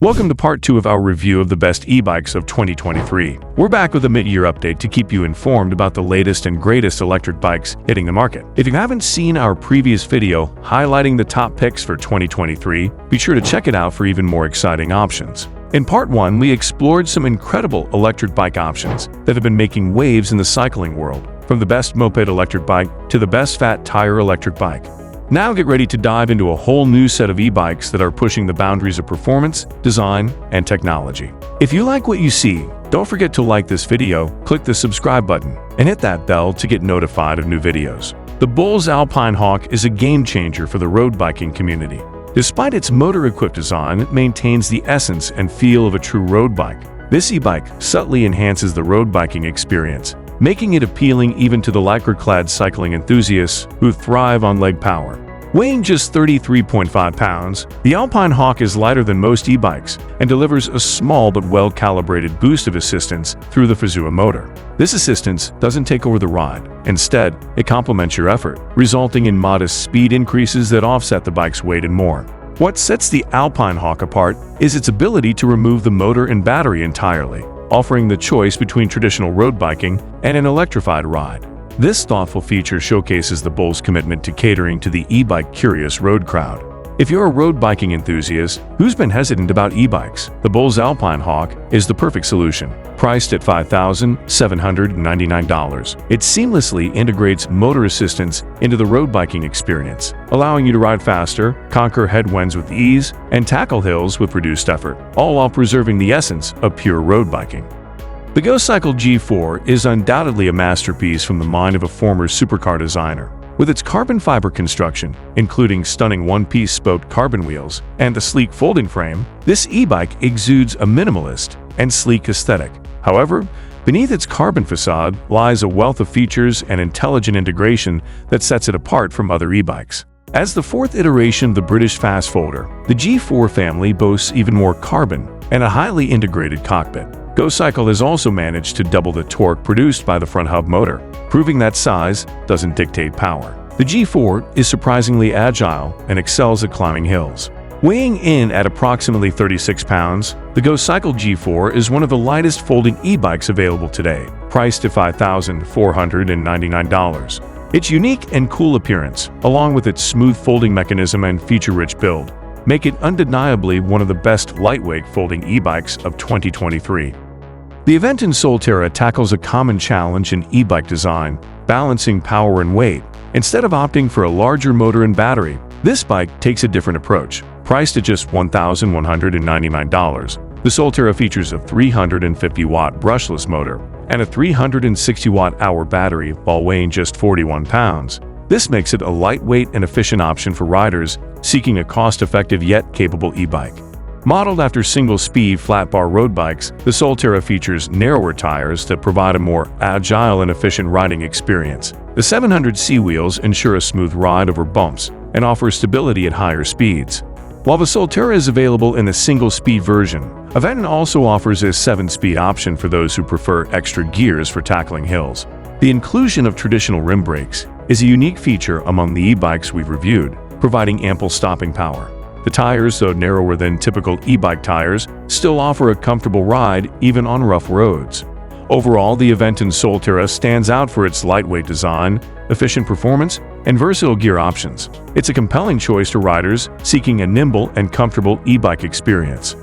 Welcome to part 2 of our review of the best e-bikes of 2023. We're back with a mid-year update to keep you informed about the latest and greatest electric bikes hitting the market. If you haven't seen our previous video highlighting the top picks for 2023, be sure to check it out for even more exciting options. In part 1, we explored some incredible electric bike options that have been making waves in the cycling world, from the best moped electric bike to the best fat tire electric bike. Now get ready to dive into a whole new set of e-bikes that are pushing the boundaries of performance, design, and technology. If you like what you see, don't forget to like this video, click the subscribe button, and hit that bell to get notified of new videos. The Bulls Alpine Hawk is a game changer for the road biking community. Despite its motor-equipped design, it maintains the essence and feel of a true road bike. This e-bike subtly enhances the road biking experience, making it appealing even to the Lectric-clad cycling enthusiasts who thrive on leg power. Weighing just 33.5 pounds, the Alpine Hawk is lighter than most e-bikes and delivers a small but well-calibrated boost of assistance through the Vado motor. This assistance doesn't take over the ride. Instead, it complements your effort, resulting in modest speed increases that offset the bike's weight and more. What sets the Alpine Hawk apart is its ability to remove the motor and battery entirely, offering the choice between traditional road biking and an electrified ride. This thoughtful feature showcases the Bulls' commitment to catering to the e-bike curious road crowd. If you're a road biking enthusiast who's been hesitant about e-bikes, the Bulls Alpine Hawk is the perfect solution. Priced at $5,799, it seamlessly integrates motor assistance into the road biking experience, allowing you to ride faster, conquer headwinds with ease, and tackle hills with reduced effort, all while preserving the essence of pure road biking. The GoCycle G4 is undoubtedly a masterpiece from the mind of a former supercar designer. With its carbon fiber construction, including stunning one-piece spoked carbon wheels and the sleek folding frame, this e-bike exudes a minimalist and sleek aesthetic. However, beneath its carbon facade lies a wealth of features and intelligent integration that sets it apart from other e-bikes. As the fourth iteration of the British fast folder, the G4 family boasts even more carbon and a highly integrated cockpit. GoCycle has also managed to double the torque produced by the front hub motor, proving that size doesn't dictate power. The G4 is surprisingly agile and excels at climbing hills. Weighing in at approximately 36 pounds, the GoCycle G4 is one of the lightest folding e-bikes available today, priced at $5,499. Its unique and cool appearance, along with its smooth folding mechanism and feature-rich build, make it undeniably one of the best lightweight folding e-bikes of 2023. The Aventon Soltera tackles a common challenge in e-bike design, balancing power and weight. Instead of opting for a larger motor and battery, this bike takes a different approach. Priced at just $1,199, the Soltera features a 350-watt brushless motor and a 360-watt-hour battery while weighing just 41 pounds. This makes it a lightweight and efficient option for riders seeking a cost-effective yet capable e-bike. Modeled after single-speed flat-bar road bikes, the Soltera features narrower tires that provide a more agile and efficient riding experience. The 700C wheels ensure a smooth ride over bumps and offer stability at higher speeds. While the Soltera is available in the single-speed version, Aventon also offers a 7-speed option for those who prefer extra gears for tackling hills. The inclusion of traditional rim brakes is a unique feature among the e-bikes we've reviewed, providing ample stopping power. The tires, though narrower than typical e-bike tires, still offer a comfortable ride even on rough roads. Overall, the Aventon Soltera stands out for its lightweight design, efficient performance, and versatile gear options. It's a compelling choice to riders seeking a nimble and comfortable e-bike experience.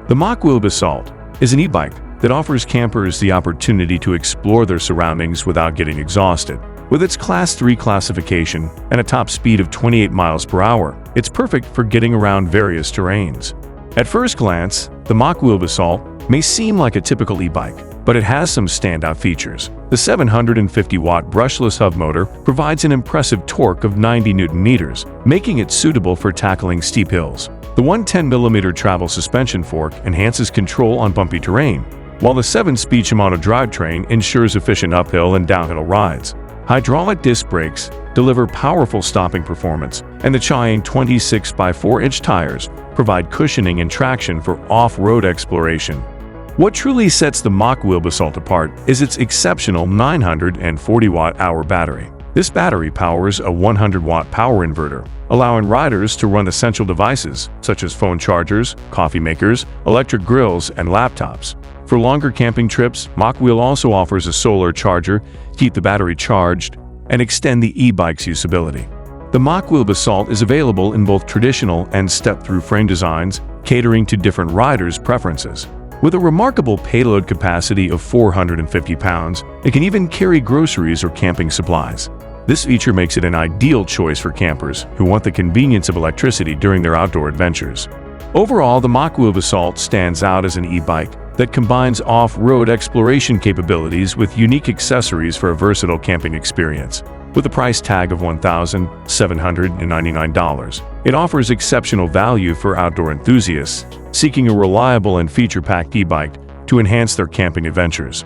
The Mokwheel Basalt is an e-bike that offers campers the opportunity to explore their surroundings without getting exhausted. With its Class 3 classification and a top speed of 28 miles per hour, it's perfect for getting around various terrains. At first glance, the Mokwheel Basalt may seem like a typical e-bike, but it has some standout features. The 750-watt brushless hub motor provides an impressive torque of 90 Nm, making it suitable for tackling steep hills. The 110mm travel suspension fork enhances control on bumpy terrain, while the 7-speed Shimano drivetrain ensures efficient uphill and downhill rides. Hydraulic disc brakes deliver powerful stopping performance, and the Cheyenne 26x4-inch tires provide cushioning and traction for off-road exploration. What truly sets the Mokwheel Basalt apart is its exceptional 940-watt-hour battery. This battery powers a 100-watt power inverter, allowing riders to run essential devices such as phone chargers, coffee makers, electric grills, and laptops. For longer camping trips, Mokwheel also offers a solar charger to keep the battery charged and extend the e-bike's usability. The Mokwheel Basalt is available in both traditional and step-through frame designs, catering to different riders' preferences. With a remarkable payload capacity of 450 pounds, it can even carry groceries or camping supplies. This feature makes it an ideal choice for campers who want the convenience of electricity during their outdoor adventures. Overall, the Mokwheel Basalt stands out as an e-bike that combines off-road exploration capabilities with unique accessories for a versatile camping experience. With a price tag of $1,799, it offers exceptional value for outdoor enthusiasts seeking a reliable and feature-packed e-bike to enhance their camping adventures.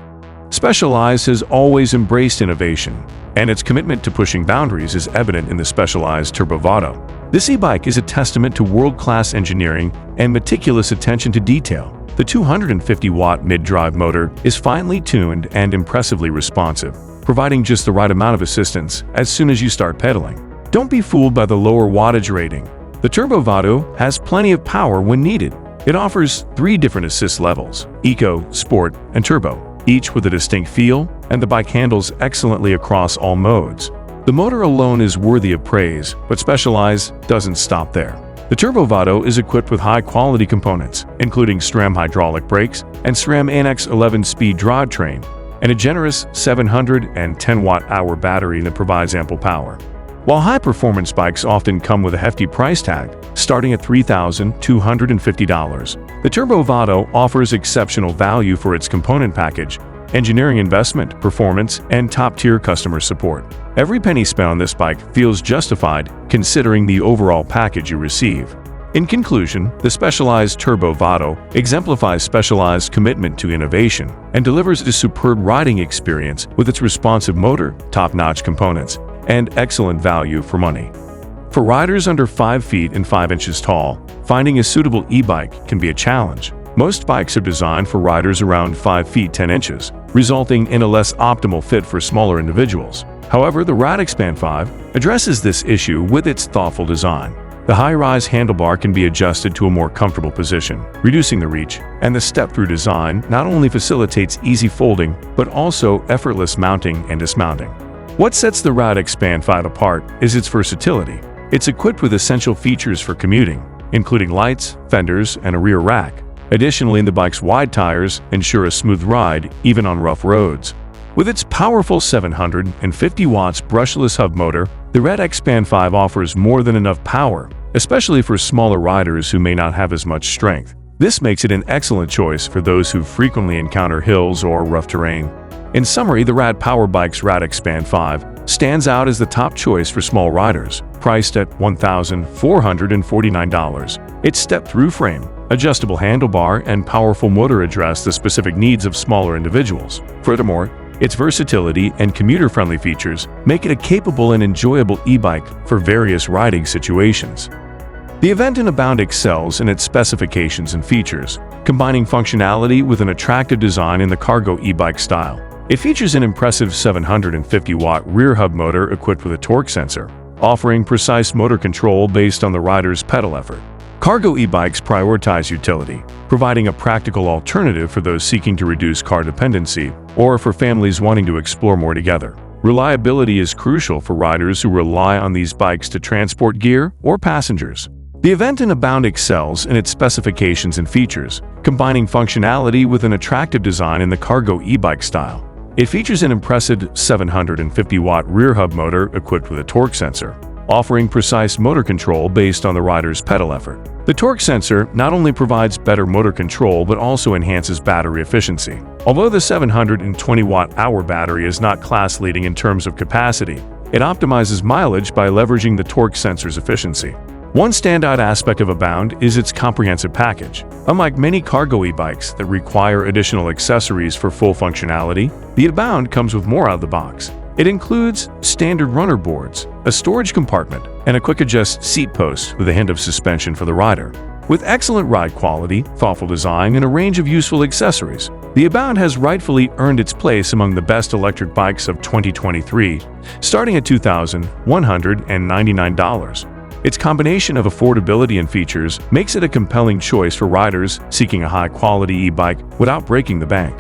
Specialized has always embraced innovation, and its commitment to pushing boundaries is evident in the Specialized Turbo Vado. This e-bike is a testament to world-class engineering and meticulous attention to detail. The 250-watt mid-drive motor is finely tuned and impressively responsive, providing just the right amount of assistance as soon as you start pedaling. Don't be fooled by the lower wattage rating. The Turbo Vado has plenty of power when needed. It offers 3 different assist levels: Eco, Sport, and Turbo, each with a distinct feel, and the bike handles excellently across all modes. The motor alone is worthy of praise, but Specialized doesn't stop there. The Turbo Vado is equipped with high-quality components, including SRAM hydraulic brakes and SRAM ANX 11-speed drivetrain, and a generous 710-watt-hour battery that provides ample power. While high-performance bikes often come with a hefty price tag, starting at $3,250, the Turbo Vado offers exceptional value for its component package, engineering investment, performance, and top-tier customer support. Every penny spent on this bike feels justified considering the overall package you receive. In conclusion, the Specialized Turbo Vado exemplifies Specialized's commitment to innovation and delivers a superb riding experience with its responsive motor, top-notch components, and excellent value for money. For riders under 5 feet and 5 inches tall, finding a suitable e-bike can be a challenge. Most bikes are designed for riders around 5 feet 10 inches, resulting in a less optimal fit for smaller individuals. However, the Rad Expand 5 addresses this issue with its thoughtful design. The high-rise handlebar can be adjusted to a more comfortable position, reducing the reach, and the step-through design not only facilitates easy folding, but also effortless mounting and dismounting. What sets the Rad Expand 5 apart is its versatility. It's equipped with essential features for commuting, including lights, fenders, and a rear rack. Additionally, the bike's wide tires ensure a smooth ride even on rough roads. With its powerful 750 watts brushless hub motor, the Rad Expand 5 offers more than enough power, especially for smaller riders who may not have as much strength. This makes it an excellent choice for those who frequently encounter hills or rough terrain. In summary, the Rad Power Bike's Rad Expand 5 stands out as the top choice for small riders, priced at $1,449. Its step-through frame, adjustable handlebar, and powerful motor address the specific needs of smaller individuals. Furthermore, its versatility and commuter-friendly features make it a capable and enjoyable e-bike for various riding situations. The Aventon Abound excels in its specifications and features, combining functionality with an attractive design in the cargo e-bike style. It features an impressive 750-watt rear hub motor equipped with a torque sensor, offering precise motor control based on the rider's pedal effort. Cargo e-bikes prioritize utility, providing a practical alternative for those seeking to reduce car dependency or for families wanting to explore more together. Reliability is crucial for riders who rely on these bikes to transport gear or passengers. The Aventon Abound excels in its specifications and features, combining functionality with an attractive design in the cargo e-bike style. It features an impressive 750-watt rear hub motor equipped with a torque sensor, offering precise motor control based on the rider's pedal effort. The torque sensor not only provides better motor control but also enhances battery efficiency. Although the 720-watt-hour battery is not class-leading in terms of capacity, it optimizes mileage by leveraging the torque sensor's efficiency. One standout aspect of Abound is its comprehensive package. Unlike many cargo e-bikes that require additional accessories for full functionality, the Abound comes with more out of the box. It includes standard runner boards, a storage compartment, and a quick-adjust seat post with a hint of suspension for the rider. With excellent ride quality, thoughtful design, and a range of useful accessories, the Abound has rightfully earned its place among the best electric bikes of 2023, starting at $2,199. Its combination of affordability and features makes it a compelling choice for riders seeking a high-quality e-bike without breaking the bank.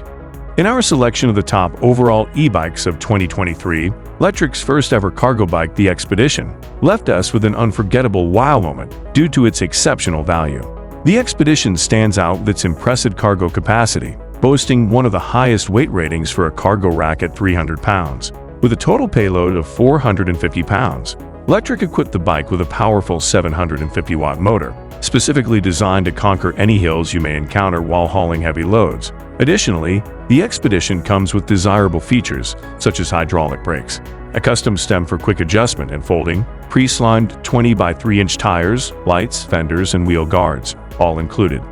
In our selection of the top overall e-bikes of 2023, Lectric's first-ever cargo bike, the XPedition, left us with an unforgettable wow moment due to its exceptional value. The XPedition stands out with its impressive cargo capacity, boasting one of the highest weight ratings for a cargo rack at 300 pounds. With a total payload of 450 pounds, Lectric equipped the bike with a powerful 750-watt motor, specifically designed to conquer any hills you may encounter while hauling heavy loads. Additionally, the XPedition comes with desirable features such as hydraulic brakes, a custom stem for quick adjustment and folding, pre-slimed 20 by 3-inch tires, lights, fenders, and wheel guards, all included.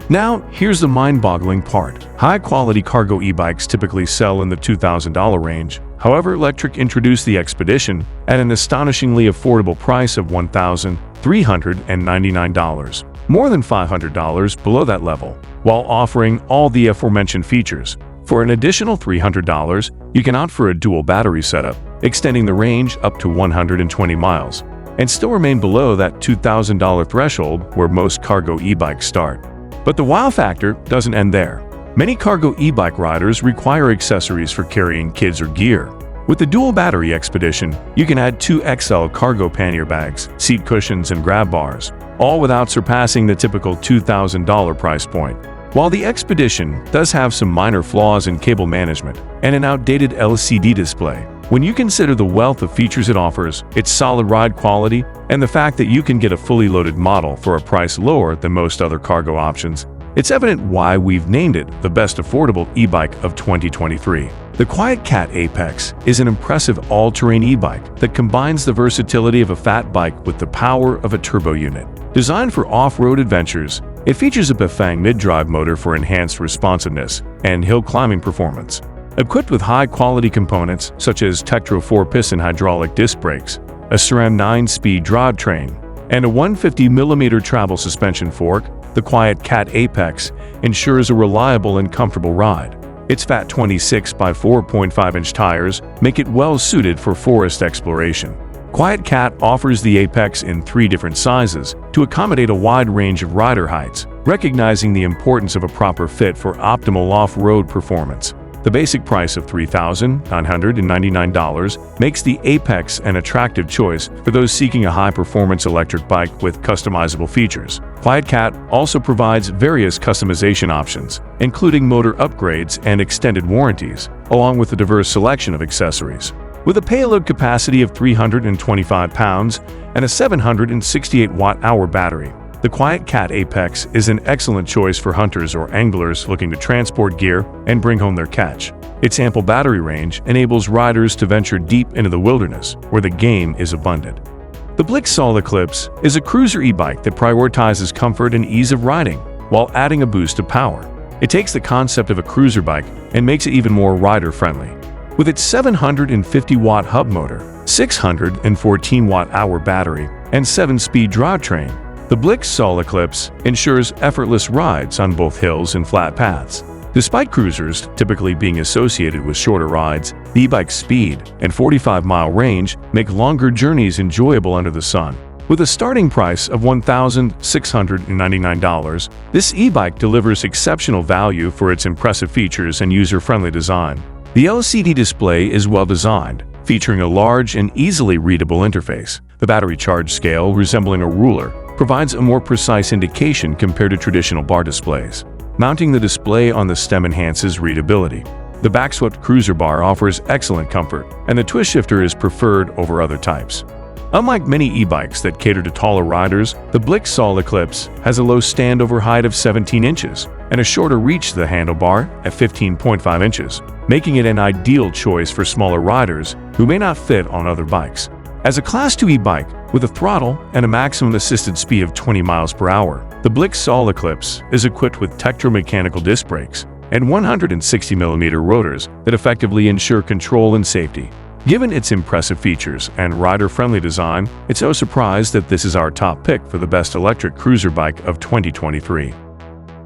Now, here's the mind-boggling part. High-quality cargo e-bikes typically sell in the $2,000 range. However, Lectric introduced the XPedition at an astonishingly affordable price of $1,399, more than $500 below that level, while offering all the aforementioned features. For an additional $300, you can opt for a dual battery setup, extending the range up to 120 miles, and still remain below that $2,000 threshold where most cargo e-bikes start. But the wow factor doesn't end there. Many cargo e-bike riders require accessories for carrying kids or gear. With the dual battery XPedition, you can add 2 XL cargo pannier bags, seat cushions, and grab bars, all without surpassing the typical $2,000 price point. While the XPedition does have some minor flaws in cable management and an outdated LCD display, when you consider the wealth of features it offers, its solid ride quality, and the fact that you can get a fully loaded model for a price lower than most other cargo options, it's evident why we've named it the best affordable e-bike of 2023. The Quiet Cat Apex is an impressive all-terrain e-bike that combines the versatility of a fat bike with the power of a turbo unit. Designed for off-road adventures, it features a Bafang mid-drive motor for enhanced responsiveness and hill climbing performance. Equipped with high-quality components such as Tektro 4-piston hydraulic disc brakes, a SRAM 9-speed drivetrain, and a 150mm travel suspension fork, the Quiet Cat Apex ensures a reliable and comfortable ride. Its fat 26 by 4.5-inch tires make it well-suited for forest exploration. Quiet Cat offers the Apex in 3 different sizes to accommodate a wide range of rider heights, recognizing the importance of a proper fit for optimal off-road performance. The basic price of $3,999 makes the Apex an attractive choice for those seeking a high-performance electric bike with customizable features. Quiet Cat also provides various customization options, including motor upgrades and extended warranties, along with a diverse selection of accessories. With a payload capacity of 325 pounds and a 768-watt-hour battery, the Quiet Cat Apex is an excellent choice for hunters or anglers looking to transport gear and bring home their catch. Its ample battery range enables riders to venture deep into the wilderness, where the game is abundant. The Blix Eclipse is a cruiser e-bike that prioritizes comfort and ease of riding, while adding a boost of power. It takes the concept of a cruiser bike and makes it even more rider-friendly. With its 750-watt hub motor, 614-watt-hour battery, and 7-speed drivetrain, the Blix Eclipse ensures effortless rides on both hills and flat paths. Despite cruisers typically being associated with shorter rides, the e-bike's speed and 45-mile range make longer journeys enjoyable under the sun. With a starting price of $1,699, this e-bike delivers exceptional value for its impressive features and user-friendly design. The LCD display is well-designed, featuring a large and easily readable interface. The battery charge scale, resembling a ruler, provides a more precise indication compared to traditional bar displays. Mounting the display on the stem enhances readability. The backswept cruiser bar offers excellent comfort, and the twist shifter is preferred over other types. Unlike many e-bikes that cater to taller riders, the Blix Eclipse has a low standover height of 17 inches and a shorter reach to the handlebar at 15.5 inches, making it an ideal choice for smaller riders who may not fit on other bikes. As a Class 2 e-bike with a throttle and a maximum assisted speed of 20 miles per hour, the Blix Eclipse is equipped with Tektro mechanical disc brakes and 160mm rotors that effectively ensure control and safety. Given its impressive features and rider-friendly design, it's no surprise that this is our top pick for the best electric cruiser bike of 2023.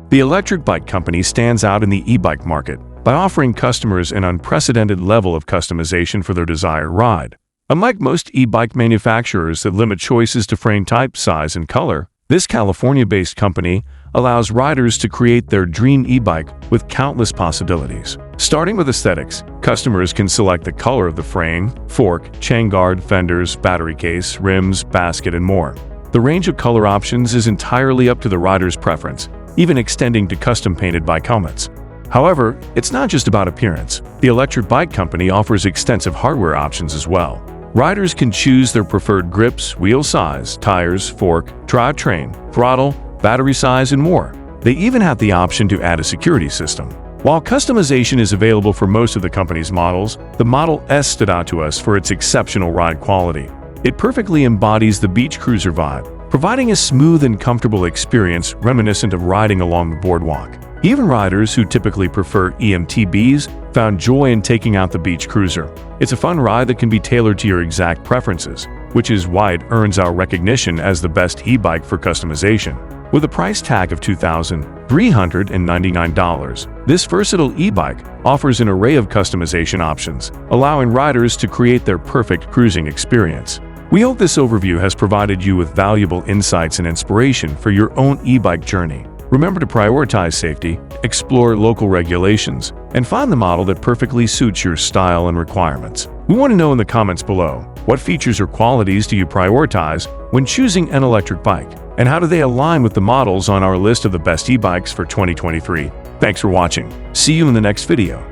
The Electric Bike Company stands out in the e-bike market by offering customers an unprecedented level of customization for their desired ride. Unlike most e-bike manufacturers that limit choices to frame type, size, and color, this California-based company allows riders to create their dream e-bike with countless possibilities. Starting with aesthetics, customers can select the color of the frame, fork, chain guard, fenders, battery case, rims, basket, and more. The range of color options is entirely up to the rider's preference, even extending to custom-painted bike helmets. However, it's not just about appearance. The electric bike company offers extensive hardware options as well. Riders can choose their preferred grips, wheel size, tires, fork, drivetrain, throttle, battery size, and more. They even have the option to add a security system. While customization is available for most of the company's models, the Model S stood out to us for its exceptional ride quality. It perfectly embodies the beach cruiser vibe, providing a smooth and comfortable experience reminiscent of riding along the boardwalk. Even riders who typically prefer EMTBs found joy in taking out the beach cruiser. It's a fun ride that can be tailored to your exact preferences, which is why it earns our recognition as the best e-bike for customization. With a price tag of $2,399, this versatile e-bike offers an array of customization options, allowing riders to create their perfect cruising experience. We hope this overview has provided you with valuable insights and inspiration for your own e-bike journey. Remember to prioritize safety, explore local regulations, and find the model that perfectly suits your style and requirements. We want to know in the comments below, what features or qualities do you prioritize when choosing an electric bike? And how do they align with the models on our list of the best e-bikes for 2023? Thanks for watching. See you in the next video.